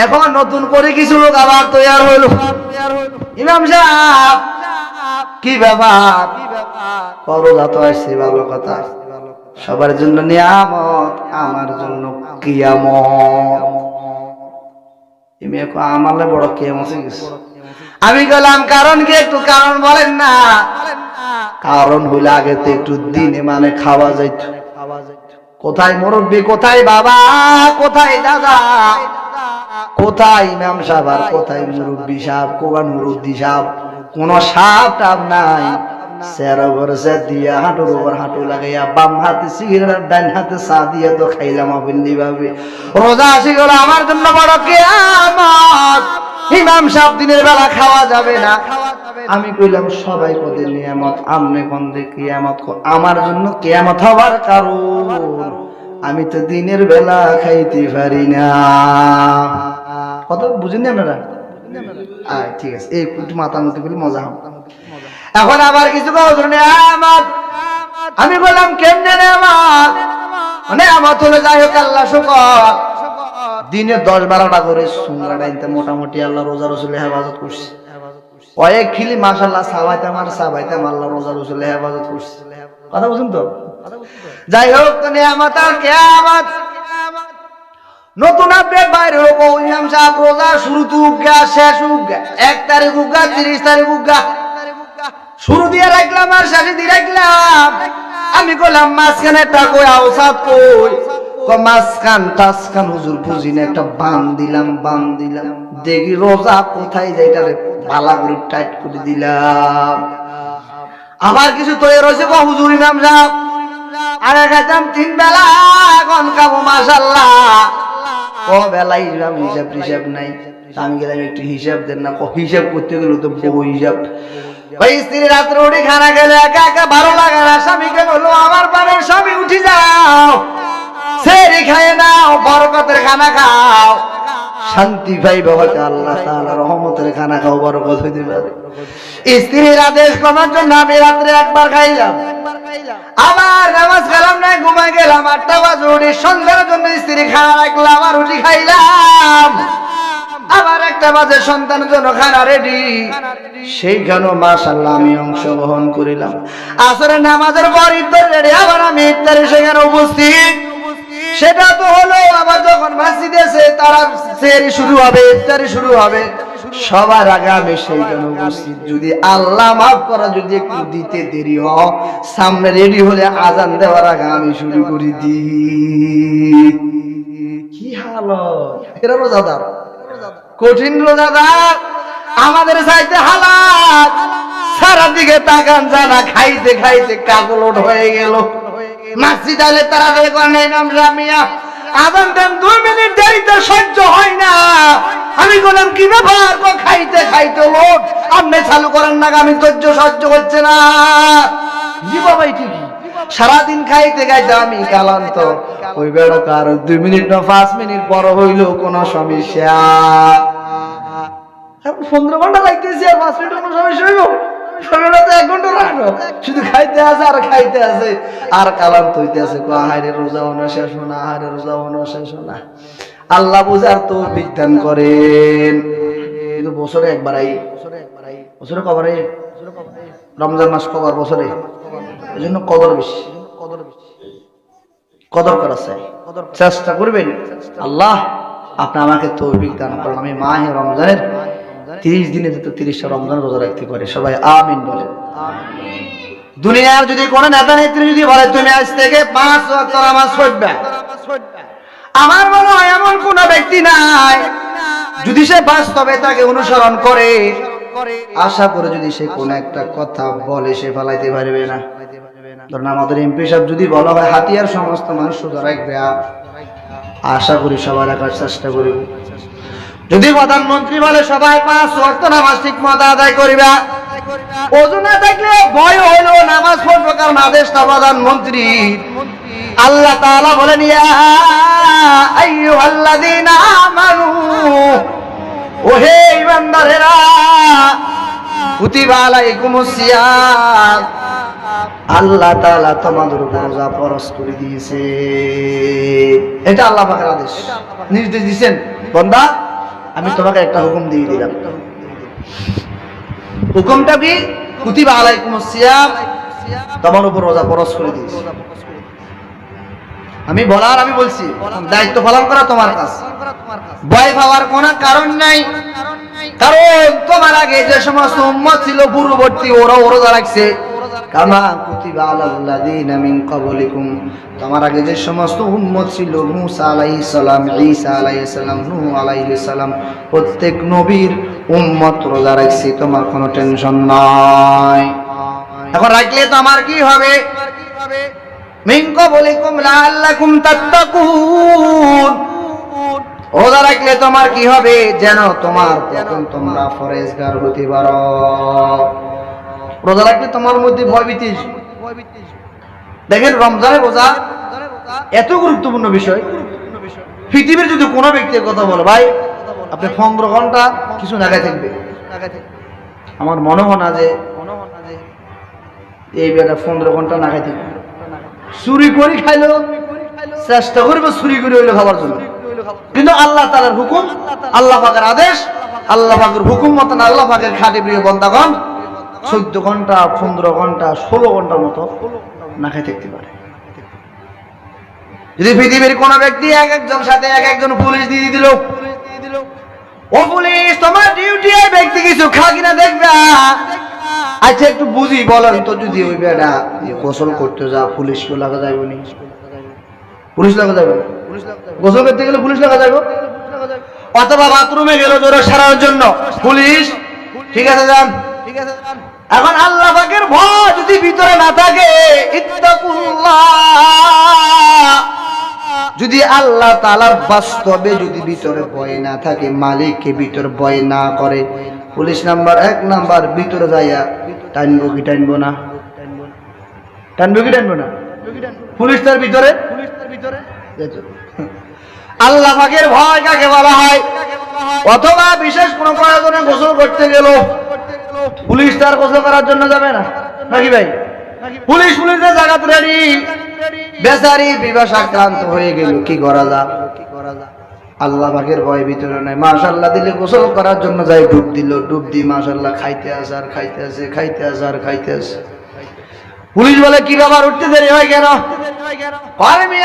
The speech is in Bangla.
এখন নতুন করে কিছু লোক আবার তৈরি হইল। ইমাম সাহেব কি ব্যাপার? করোনা তো আসছে, ভালো কথা, সবার জন্য নিয়ামত, আমার জন্য কিয়ামত। আমালে বড় কিয়ামত হয়ে গেছে। আমি গেলাম কারণ কি, একটু কারণ বলেন না। কারণ হইলে আগে তো একটু দিনে মানে খাওয়া যাইত। কোথায় মুরব্বী, কোথায় বাবা, কোথায় দাদা, কোথায় ইমাম সাহেব, আর কোথায় মুরব্বী সাহেব, কোন মুরব্বী সাহেব? কোন সাপ টাপ নাই। চেয়ারের উপরে চেয়ার দিয়া, হাঁটুর উপর হাঁটু লাগাইয়া, বাম হাতে সিগারেট, ডান হাতে চা দিয়া তো খাইলাম আপনি ভাবে। রোজা আসি গেল, আমার জন্য বড় কিয়ামত। ইমাম সাহেব দিনের বেলা খাওয়া যাবে না। আমি কইলাম সবাই কদের নিয়ামত, আমনে কোন দে কিয়ামত? আমার জন্য কিয়ামত হওয়ার কারণ আমি তো দিনের বেলা খাইতে পারি না। কথা বুঝেন আপনারা? ঠিক আছে, এই একটু মাথা মতো বলে মজা হবে। এখন আবার কিছু নিয়ামত। আমি বললাম কেমনে নিয়ামত? মানে আমার হলে যাই হোক, আল্লাহ শুকর, দিনে 10-12টা করে সুংরা ডাইনতে মোটামুটি আল্লাহ রোজা রসুলের হেফাজত করছে। কয়েক খিলি মাশাআল্লাহ সাবাইতাম আল্লাহ রোজা রসুলের হেফাজত করছে। কথা বুঝুন তো? যাই হোক, নিয়ামত আর কিয়ামত। নতুন আপডেট বাইরে হোক, ইমাম সাহেব রোজা শুরু তো উগা, শেষ উগা, 1 তারিখ উগা, 30 তারিখ উগা, শুরু দিয়ে রাখলাম আর শেষে দিয়ে রাখলাম। আমি কইলাম মাঝখানে একটা কই আওসাদ কই, মাঝখান টাসখান হুজুর বুঝি না, একটা বান দিলাম দেখি রোজা কোথায় যাইটা রে, ভালা করে টাইট করে দিলাম। আমার কিছু তৈরি রয়েছে হুজুর ইমাম সাহেব, আর খাইতাম 3 বেলা, এখন খাবো মাশাআল্লাহ। বেলা হিসাব নাই। আমি গেলাম একটু হিসাব দেন না। হিসাব করতে গেলে তো বহু হিসাব। ভাই স্ত্রী রাত্রে উঠে খানা গেলে একা একা ভালো লাগে না। স্বামীকে বললো আমার পানের স্বামী উঠি যাও, সেরি খায় নাও, বরকতের খানা খাও, শান্তি পাইবে, হয়তো আল্লাহ তাআলা রহমতের খানা খাও, বরকত হইতে পারে। স্ত্রীর আদেশ করার জন্য আমি রাত্রে একবার খাইলাম, আবার নামাজ কালাম নাই, ঘুমাই গেলাম। 8টা বাজে উঠি, সন্ধ্যার জন্য স্ত্রী খানা রাখলাম, আর উঠি খাইলাম। আবার 1টা বাজে সন্তানের জন্য খানা রেডি, সেইখানেও মাশাআল্লাহ আমি অংশগ্রহণ করিলাম। আসরের নামাজের পর ইফতার রেডি, আবার আমি ইফতারে সেখানে উপস্থিত। সেটা তো হলো আবার যখন মসজিদে এসে তারা সেহরি শুরু হবে, ইফতারি শুরু হবে, সবার আগে আমি সেইখানে উপস্থিত। যদি আল্লাহ মাফ করা, যদি একটু দিতে দেরি হয়, সামনে রেডি হলে আজান দেওয়ার আগে আমি শুরু করে দিই। কি হালত! এরা রোজাদার, কঠিন রোজাদার, আমাদের চাইতে হালাত। সারা দিকে তাকান জানা, খাইতে খাইতে কাকলোট হয়ে গেল। মসজিদ আলে তাড়াতাড়ি করেন, ইমাম রামিয়া আজান দেন, 2 মিনিট দেরিতে সহ্য হয় না। আমি বললাম কি ব্যাপার? খাইতে খাইতে লোট, আপনি চালু করেন না, আমি ধৈর্য সহ্য হচ্ছে না। জি বাবাই ঠিকই, সারাদিন খাইতে খাইতে আমি কালান্ত। ওই বেড়া কার 2 মিনিট না 5 মিনিট বড় হইল কোন সমস্যা? 15 ঘন্টা লাগতেছে, আর 5 মিনিট কোন সমস্যা হইব? 1 ঘন্টা রাখো, শুধু খাইতে আছে আর খাইতে আছে, আর কালান্ত হইতে আছে। আহারে রোজা হনো শেষ না, আহারে রোজা হনো শেষ না। আল্লাহ বুঝার তৌফিক দান করেন। কিন্তু বছরে একবার আই, বছরে কবার আই, রমজান মাস কবার বছরে, এই জন্য কদর বেশি, কদর করা চাই, চেষ্টা করবেন। আল্লাহ আপনি আমাকে তৌফিক দান করেন, আমি মাহে রমজানের 30 দিনে যেত 30টা রমজান রোজা রাখতে পারি। সবাই আমিন বলেন। দুনিয়ার যদি কোন নেতা নেত্রী যদি বলে তুমি আজ থেকে 5 ওয়াক্ত নামাজ পড়বে, আমার মনে হয় এমন কোন ব্যক্তি নাই, যদি সে বাস্তবে তাকে অনুসরণ করে, আশা করে যদি সে কোন একটা কথা বলে, সে ফেলাইতে পারবে না। ধরুন আমাদের এমপি সাহেব যদি বলা হয় হাতিয়ার সমস্ত মানুষ সোজা রাখবে, আশা করি সবাই রাখার চেষ্টা করিব। যদি প্রধানমন্ত্রী বলে সবাই 5 ওয়াক্ত নামাজ ঠিক মতো আদায় করিবা, ওযু না থাকলে ভয় হইল নামাজ পড়বে, কারণ আদেশটা প্রধানমন্ত্রী। আল্লাহ তাআলা বলেন ইয়া আইয়ুহাল্লাযীনা আমানু, ওহে ঈমানদারেরা, কুতিবা আলাইকুমুস সিয়াম, আল্লাহ তাআলা তোমাদের উপর রোজা ফরজ করে দিয়েছে। এটা আল্লাহ পাকের আদেশ, নির্দেশ দিয়েছেন, বান্দা আমি তোমাকে একটা হুকুম দিয়ে দিলাম। হুকুমটা কি? কুতিবা আলাইকুমুস সিয়াম, তোমার উপর রোজা ফরজ করে দিয়েছি। আমি বলছি, দায়িত্ব পালন করা তোমার কাজ। ভয় পাওয়ার কোনো কারণ নাই, কারণ তোমার আগে যে সমস্ত উম্মত ছিল পূর্ববর্তী, ওরা রোজা রাখছে। কামা কুতিবা আলাল্লাযীনা মিন ক্বাবলিকুম, তোমার আগে যে সমস্ত উম্মত ছিল, মূসা আলাইহিস সালাম, ঈসা আলাইহিস সালাম, নূহ আলাইহিস সালাম, প্রত্যেক নবীর উম্মত রোজা রাখছে, তোমার কোনো টেনশন নাই। এখন রাখলে তো আমার কি হবে? মিন ক্বাবলিকুম লাআল্লাকুম তাত্তাকুন, রোজা রাখলে তোমার কি হবে? যেন তোমার তখন তোমরা ফরেজগার হতে পারো। রোজা রাখলে তোমার মধ্যে ভয়ভীতি। দেখেন, রমজানের রোজা এত গুরুত্বপূর্ণ বিষয়। পৃথিবীর যদি কোনো ব্যক্তির কথা বলে, ভাই আপনি 15 ঘন্টা কিছু না খাই থাকবে, আমার মনে হয় না যে এই বেলা 15 ঘন্টা না খাই থাকবে। চুরি করে খাইলেও চেষ্টা করবে চুরি করে হইলে খাবার জন্য, কিন্তু আল্লাহ তাআলার হুকুম, আল্লাহ পাকের আদেশ, আল্লাহ পাকের হুকুম মতন আল্লাহ পাকের খাঁটি প্রিয় বান্দাগণ 14 ঘন্টা, 15 ঘন্টা, 16 ঘন্টার মতো না খাই থাকতে পারে। যদি পৃথিবীর কোন ব্যক্তি একজন সাথে একজন পুলিশ দিয়ে দিল, ও পুলিশ তোমার ডিউটি, এই ব্যক্তি কিছু খা কিনা দেখবে। আচ্ছা একটু বুঝি বলেন তো, যদি ওই বেটা গোসল করতে যা, পুলিশ কেউ লাগা যাইব নি? পুলিশ লাগা যাবে? গোসল করতে গেলে পুলিশ লাগা যাইব? অথবা বাথরুমে গেল জোরে সারার জন্য পুলিশ, ঠিক আছে যান। এখন আল্লাহ পাকের ভয় যদি ভিতরে না থাকে, ইত্তাকুল্লাহ, যদি আল্লাহ তাআলার বাস্তবে যদি ভিতরে ভয় না থাকে, মালিককে ভিতরে ভয় না করে, পুলিশ নাম্বার 1 নাম্বার ভিতরে যাইয়া টানবো কি টানবো না? টানবো কি টানবো না? পুলিশ তার ভিতরে। আল্লাহ পাকের ভয় কাকে বলা হয়? অথবা বিশেষ কোন প্রয়োজনে গোসল করতে গেল, পুলিশ তার গোসল করার জন্য যাবে না নাকি ভাই? পুলিশের জায়গাতে রেডি, বেচারি বিবাস আক্রান্ত হয়ে গেল, কি করা যা? আল্লাহ পাকের ভয় ভিতরে নাই। মাশাআল্লাহ দিলে গোসল করার জন্য যাই, ডুব দিল, ডুব দি মাশাআল্লাহ খাইতে আসে আর খাইতে আসে, খাইতে আসে আর খাইতে আসে। পুলিশ বলে কি ব্যাপার, উঠতে দেরি হয় কেন? গরমে